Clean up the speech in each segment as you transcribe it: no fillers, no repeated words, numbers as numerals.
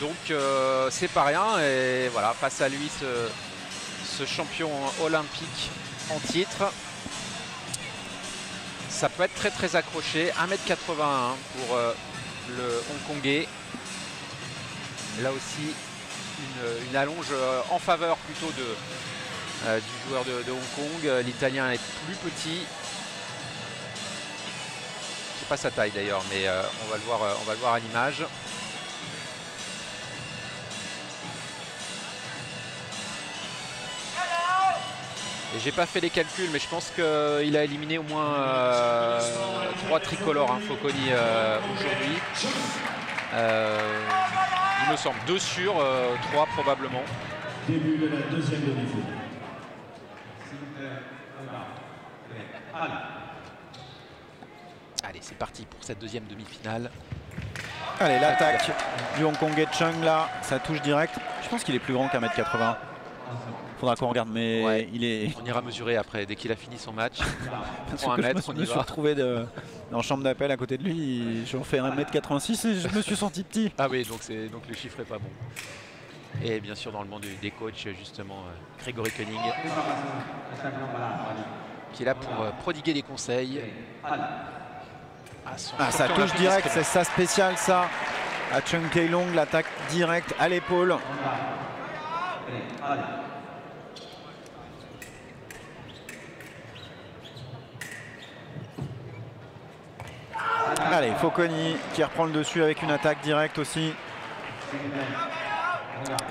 Donc c'est pas rien, et voilà, face à lui ce champion olympique en titre. Ça peut être très très accroché. 1m81 pour le Hongkongais. Là aussi une allonge en faveur plutôt du joueur de Hong Kong. L'Italien est plus petit. Je sais pas sa taille d'ailleurs, mais on va le voir à l'image. Et j'ai pas fait les calculs, mais je pense qu'il a éliminé au moins 3 tricolores, hein, Focconi aujourd'hui. Il me semble 2 sur 3 probablement. Début de la deuxième demi-finale. Allez, c'est parti pour cette deuxième demi-finale. Allez, l'attaque du Hongkongais Chung là, ça touche direct. Je pense qu'il est plus grand qu'un mètre 80. Faudra qu'on regarde, mais ouais, il est. On ira mesurer après, dès qu'il a fini son match. Parce que je me suis retrouvé en chambre d'appel à côté de lui. Je fais 1m86 et je me suis senti petit. Ah oui, donc le chiffre est pas bon. Et bien sûr dans le monde des coachs, justement, Grégory Koenig, qui est là pour prodiguer des conseils. Ça touche direct, c'est ça spécial ça. À Chung Kae-long, l'attaque directe à l'épaule. Allez, Focconi qui reprend le dessus avec une attaque directe aussi.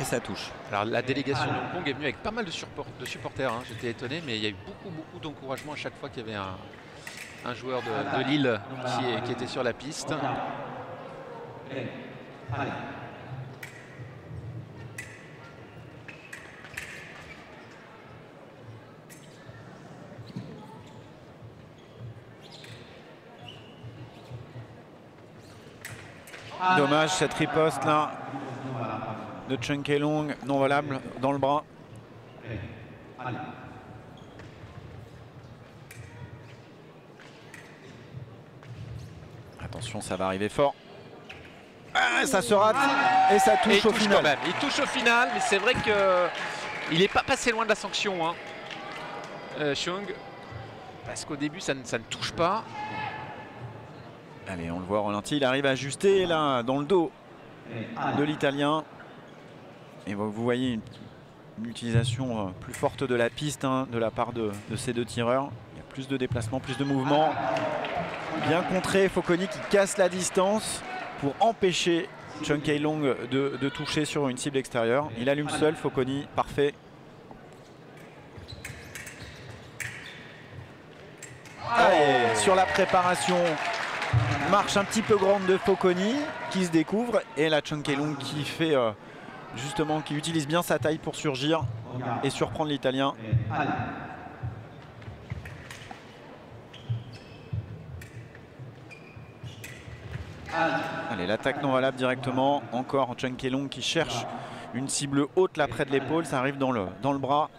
Et ça touche. Alors la délégation de Hong Kong est venue avec pas mal de supporters, hein. J'étais étonné, mais il y a eu beaucoup d'encouragement à chaque fois qu'il y avait un joueur de Lille qui était sur la piste. Dommage cette riposte là de Chung Kae-long, non valable dans le bras. Attention, ça va arriver fort. Ah, ça se rate et ça touche au final. Quand même. Il touche au final, mais c'est vrai qu'il n'est pas passé loin de la sanction, hein, Chung, parce qu'au début ça ne touche pas. Allez, on le voit au ralenti, il arrive à ajuster là dans le dos de l'Italien. Et vous voyez une utilisation plus forte de la piste, hein, de la part de ces deux tireurs. Il y a plus de déplacement, plus de mouvement. Bien contré, Focconi qui casse la distance pour empêcher Chung Kae-long de toucher sur une cible extérieure. Il allume seul, Focconi, parfait. Allez, sur la préparation, marche un petit peu grande de Focconi qui se découvre, et la Chung Kae-long qui fait justement, qui utilise bien sa taille pour surgir et surprendre l'Italien. Allez, l'attaque non valable directement. Encore Chung Kae-long qui cherche une cible haute là près de l'épaule. Ça arrive dans le bras.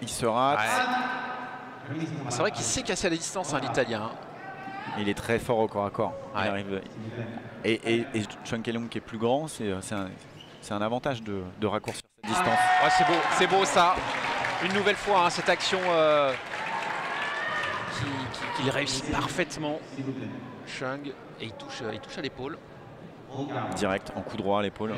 Il se rate. Ouais. C'est vrai qu'il sait casser à la distance, hein, l'Italien. Il est très fort au corps à corps. Ouais. Il arrive. Et Chung Kae-long qui est plus grand, c'est un avantage de raccourcir cette distance. Ouais, c'est beau ça. Une nouvelle fois, hein, cette action qu'il réussit parfaitement, Chung, et il touche à l'épaule. Direct en coup droit à l'épaule.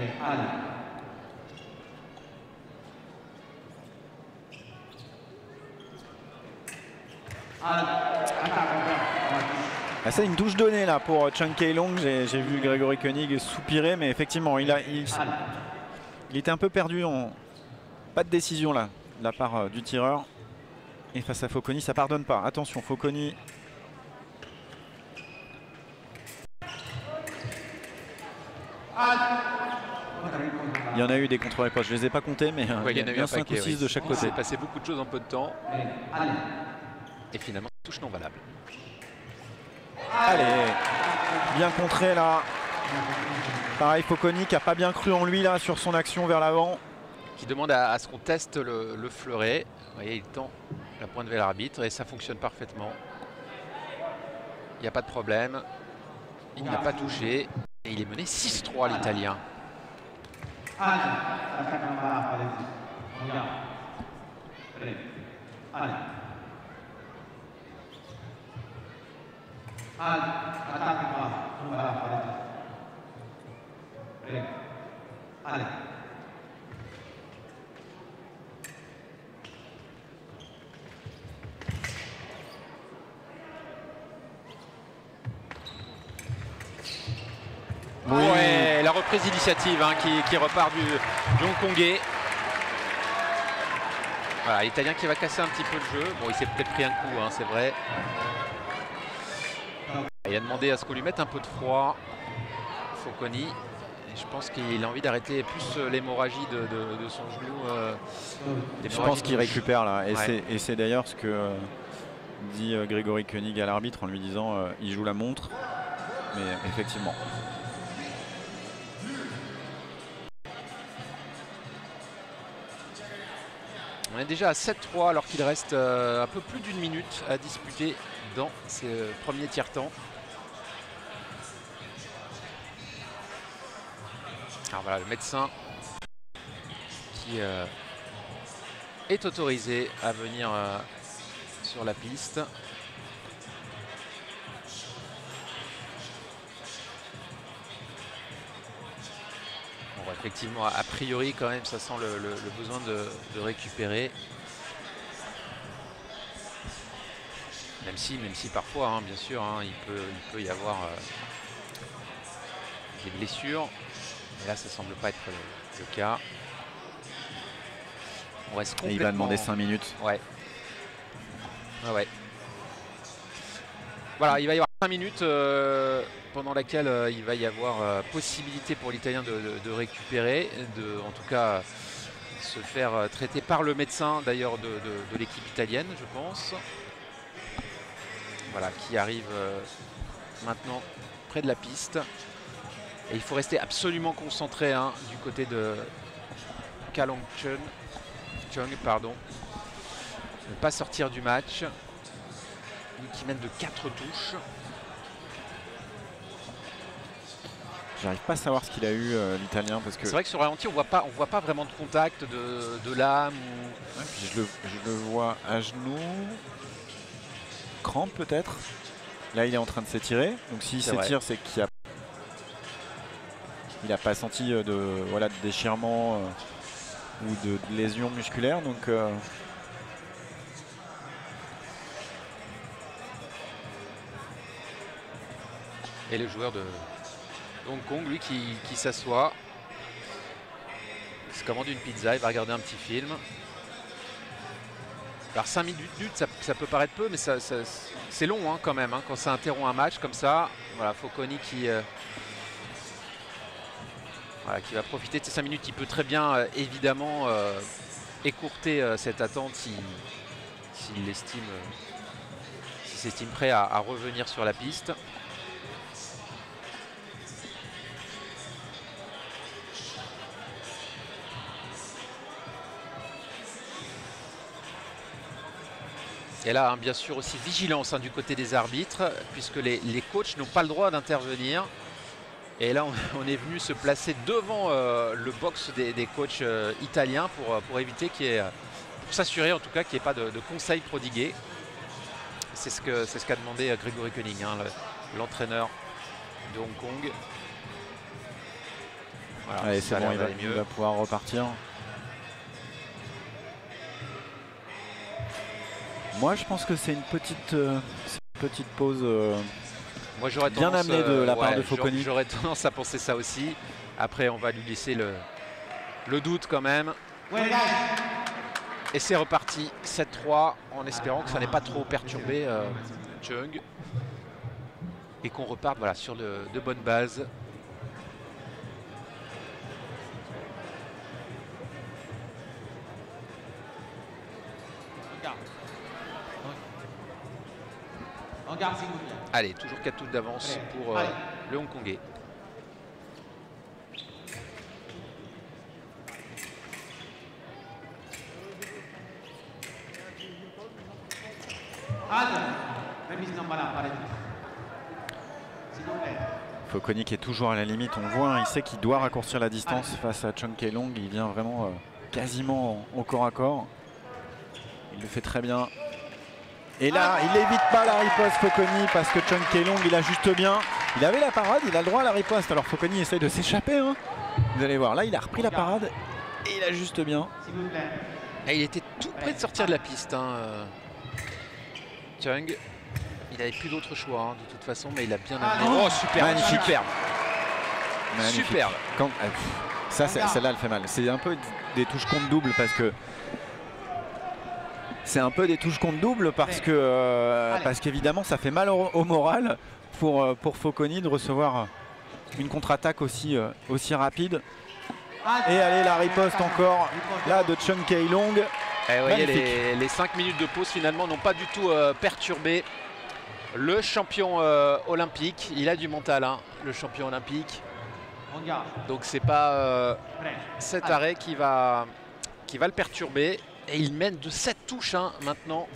Ah, c'est une touche donnée là pour Chung Kae-long. J'ai vu Grégory Koenig soupirer, mais effectivement il était un peu perdu. Pas de décision là de la part du tireur. Et face à Focconi, ça pardonne pas. Attention, Focconi. Il y en a eu des contre-réponses, je les ai pas comptés, mais ouais, il y en a bien 5 ou 6 de chaque côté. Il s'est passé beaucoup de choses en peu de temps. Et finalement, touche non valable. Allez, bien contré là. Pareil, Focconi qui n'a pas bien cru en lui là sur son action vers l'avant. qui demande à ce qu'on teste le fleuret. Vous voyez, il tend la pointe vers l'arbitre et ça fonctionne parfaitement. Il n'y a pas de problème. Il n'a pas touché. Et il est mené 6-3 l'Italien. Oui. Ouais, la reprise d'initiative hein, qui repart du Hongkongais. Voilà, l'Italien qui va casser un petit peu le jeu. Bon, il s'est peut-être pris un coup, hein, c'est vrai. Il a demandé à ce qu'on lui mette un peu de froid, Focconi. Et je pense qu'il a envie d'arrêter plus l'hémorragie de son genou. Je pense qu'il récupère là. Et ouais. c'est d'ailleurs ce que dit Grégory Koenig à l'arbitre en lui disant il joue la montre. Mais effectivement. On est déjà à 7-3 alors qu'il reste un peu plus d'une minute à disputer dans ce premier tiers-temps. Alors voilà, le médecin qui est autorisé à venir sur la piste. Bon, effectivement, a priori quand même, ça sent le besoin de récupérer. Même si parfois, hein, bien sûr, hein, il peut y avoir des blessures. Mais là, ça semble pas être le cas. On reste complètement... Et il va demander 5 minutes. Ouais. Ouais. Voilà, il va y avoir 5 minutes pendant laquelle il va y avoir possibilité pour l'Italien de récupérer, en tout cas se faire traiter par le médecin d'ailleurs de l'équipe italienne, je pense. Voilà, qui arrive maintenant près de la piste. Et il faut rester absolument concentré hein, du côté de Kalong Chung, pardon. Ne pas sortir du match. Lui qui mène de 4 touches. J'arrive pas à savoir ce qu'il a eu l'Italien parce que c'est vrai que sur ralenti on voit pas vraiment de contact de l'âme ou... ouais, puis je le vois à genoux, crampe peut-être. Là il est en train de s'étirer, donc s'il s'étire c'est qu'il n'a pas senti de déchirement ou de lésion musculaire, donc et le joueur de Hong Kong, lui qui s'assoit, il se commande une pizza, il va regarder un petit film. Alors 5 minutes, ça peut paraître peu, mais c'est long hein, quand même, hein, quand ça interrompt un match comme ça. Voilà, Focconi qui va profiter de ces 5 minutes. Il peut très bien, évidemment, écourter cette attente s'il s'estime prêt à revenir sur la piste. Et là, hein, bien sûr, aussi vigilance hein, du côté des arbitres, puisque les coachs n'ont pas le droit d'intervenir. Et là, on est venu se placer devant le box des coachs italiens pour éviter pour s'assurer en tout cas qu'il n'y ait pas de conseils prodigués. C'est ce qu'a demandé Grégory Koenig, hein, l'entraîneur de Hong Kong. Voilà, allez, c'est bon, il va pouvoir repartir. Moi, je pense que c'est une petite pause moi, j'aurais bien amenée de la part de Focconi. J'aurais tendance à penser ça aussi. Après, on va lui laisser le doute quand même. Et c'est reparti, 7-3, en espérant que ça n'ait pas trop perturbé Chung. Et qu'on reparte voilà, sur de bonnes bases. Allez, toujours 4 touches d'avance pour le Hongkongais. Foconi qui est toujours à la limite, on le voit, hein, il sait qu'il doit raccourcir la distance face à Cheung Kei-Long. Il vient vraiment quasiment au corps à corps. Il le fait très bien. Et là, il n'évite pas la riposte Foconi parce que Cheung Kei-Long, il ajuste bien. Il avait la parade, il a le droit à la riposte. Alors Foconi essaye de s'échapper. Hein. Vous allez voir, là, il a repris la parade et il ajuste bien. Et il était tout près de sortir de la piste. Hein. Cheung, il n'avait plus d'autre choix hein, de toute façon, mais il a bien amené. Oh, super, magnifique. Superbe. Magnifique. Superbe. Quand, ça, celle-là, elle fait mal. C'est un peu des touches contre double parce que c'est un peu des touches contre double parce qu'évidemment ça fait mal au moral pour Foconi de recevoir une contre-attaque aussi rapide. Et allez, la riposte encore là de Cheung Kei-Long. Vous voyez, les 5 minutes de pause finalement n'ont pas du tout perturbé le champion olympique. Il a du mental, hein, le champion olympique. Donc c'est pas cet arrêt qui va le perturber. Et il mène de 7 touches hein, maintenant.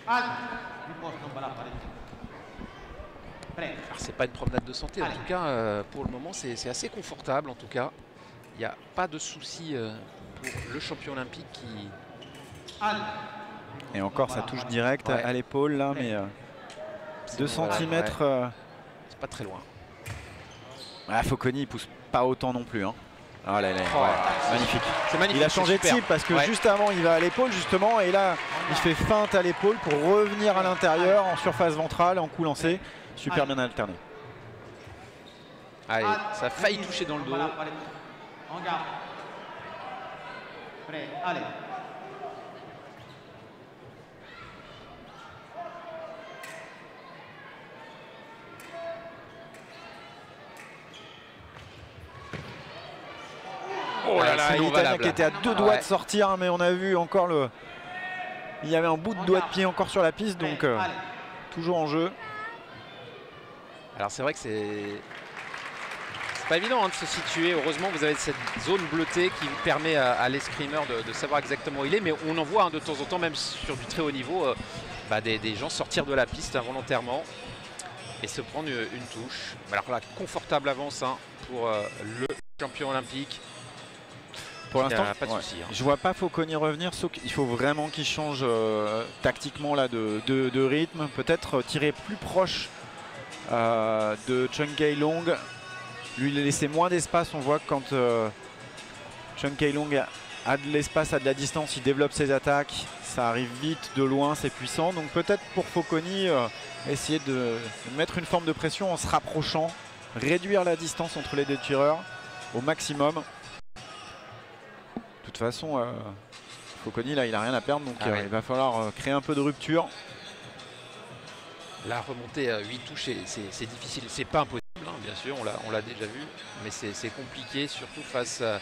Alors c'est pas une promenade de santé en tout cas, pour le moment c'est assez confortable en tout cas. Il n'y a pas de souci pour le champion olympique qui... Et encore ça touche direct à l'épaule là, mais 2 cm. C'est pas très loin. Foconi il pousse pas autant non plus. Hein. Oh là là, magnifique. Magnifique. Il a changé de cible parce que juste avant il va à l'épaule justement et là il fait feinte à l'épaule pour revenir à l'intérieur en surface ventrale en coup lancé. Super bien alterné. Allez, ça a failli toucher dans le dos. Oh là là, l'Italien qui était à 2 doigts de sortir, mais on a vu encore il y avait un bout de doigt de pied encore sur la piste, donc toujours en jeu. Alors c'est vrai que c'est pas évident hein, de se situer. Heureusement vous avez cette zone bleutée qui vous permet à l'escrimeur de savoir exactement où il est, mais on en voit hein, de temps en temps, même sur du très haut niveau, des gens sortir de la piste involontairement et se prendre une touche. Alors là, confortable avance hein, pour le champion olympique. Pour l'instant, pas de souci. Hein. Je vois pas Foconi revenir, sauf qu'il faut vraiment qu'il change tactiquement là, de rythme. Peut-être tirer plus proche de Cheung Kei-Long. Lui laisser moins d'espace. On voit que quand Cheung Kei-Long a de l'espace, a de la distance, il développe ses attaques. Ça arrive vite, de loin, c'est puissant. Donc peut-être pour Foconi, essayer de mettre une forme de pression en se rapprochant. Réduire la distance entre les deux tireurs au maximum. De toute façon, Foconi là il n'a rien à perdre, donc il va falloir créer un peu de rupture. La remontée à 8 touches, c'est difficile, c'est pas impossible hein, bien sûr, on l'a déjà vu, mais c'est compliqué surtout face à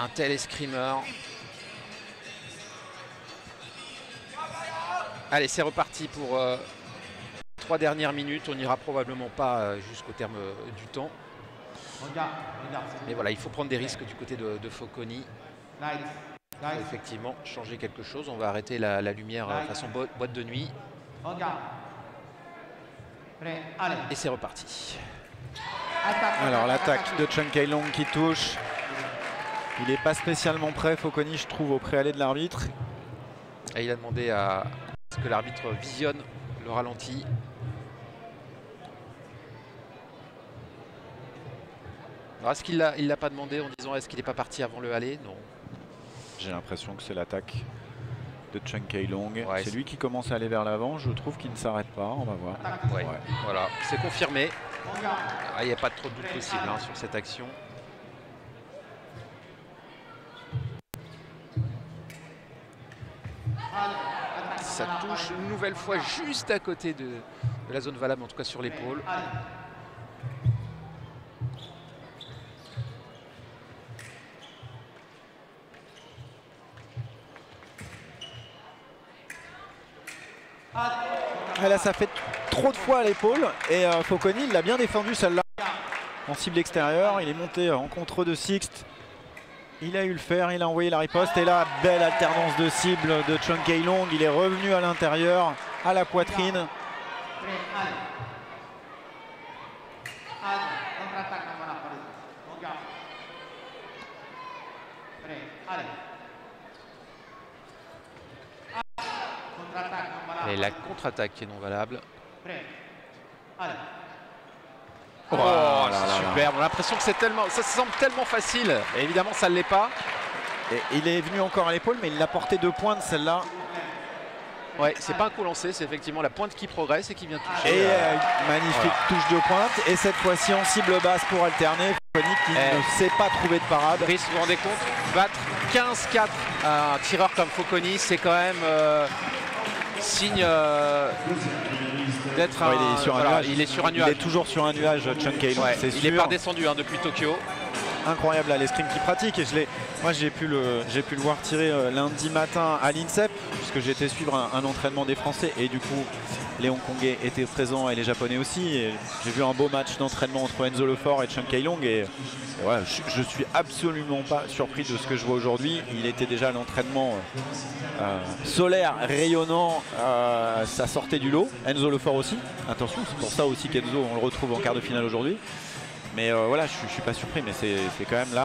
un tel escrimeur. Allez, c'est reparti pour 3 dernières minutes, on n'ira probablement pas jusqu'au terme du temps. Mais voilà, il faut prendre des risques du côté de Foconi. Effectivement, changer quelque chose. On va arrêter la lumière façon boîte de nuit. Et c'est reparti. Alors l'attaque de Cheung Kei-Long qui touche. Il n'est pas spécialement prêt, Foconi, je trouve, au préalé de l'arbitre. Et il a demandé à ce que l'arbitre visionne le ralenti. Est-ce qu'il ne l'a pas demandé en disant est-ce qu'il n'est pas parti avant le aller? Non. J'ai l'impression que c'est l'attaque de Cheung Kei-Long. Ouais, c'est lui qui commence à aller vers l'avant. Je trouve qu'il ne s'arrête pas. On va voir. Ouais. Voilà, c'est confirmé. Il n'y a pas trop de doute possible hein, sur cette action. Ça touche une nouvelle fois juste à côté de la zone valable, en tout cas sur l'épaule. Et là ça fait trop de fois à l'épaule et Foconi il l'a bien défendu celle-là en cible extérieure. Il est monté en contre de Sixte. Il a eu le fer, il a envoyé la riposte et là, belle alternance de cible de Chun Kai-Long. Il est revenu à l'intérieur, à la poitrine. Et la contre-attaque qui est non valable. Oh, Oh, là, là, c'est là. superbe. On a l'impression que c'est tellement, ça semble tellement facile. Et évidemment, ça ne l'est pas. Et il est venu encore à l'épaule, mais il l'a porté de pointe celle-là. Ouais, c'est pas un coup lancé, c'est effectivement la pointe qui progresse et qui vient toucher. Et magnifique touche de pointe. Et cette fois-ci en cible basse pour alterner. Foconi qui ne sait pas trouver de parade. Brice, vous vous rendez compte, battre 15-4 à un tireur comme Foconi, c'est quand même signe d'être Ouais, il est sur un nuage. Il est sur un nuage. Il est toujours sur un nuage, Chun Kai-Long, Ouais, c'est il sûr. est pas redescendu depuis Tokyo. Incroyable là, l'escrime qu'il pratique. Et moi j'ai pu le voir tirer lundi matin à l'INSEP, puisque j'ai été suivre un entraînement des Français. Et du coup, les Hongkongais étaient présents et les Japonais aussi. Et j'ai vu un beau match d'entraînement entre Enzo Lefort et Chun Kai-Long. Et ouais, je suis absolument pas surpris de ce que je vois aujourd'hui. Il était déjà à l'entraînement solaire, rayonnant. Ça sortait du lot. Enzo Lefort aussi. Attention, c'est pour ça aussi qu'Enzo, on le retrouve en quart de finale aujourd'hui. Mais voilà, je suis pas surpris, mais c'est quand même là.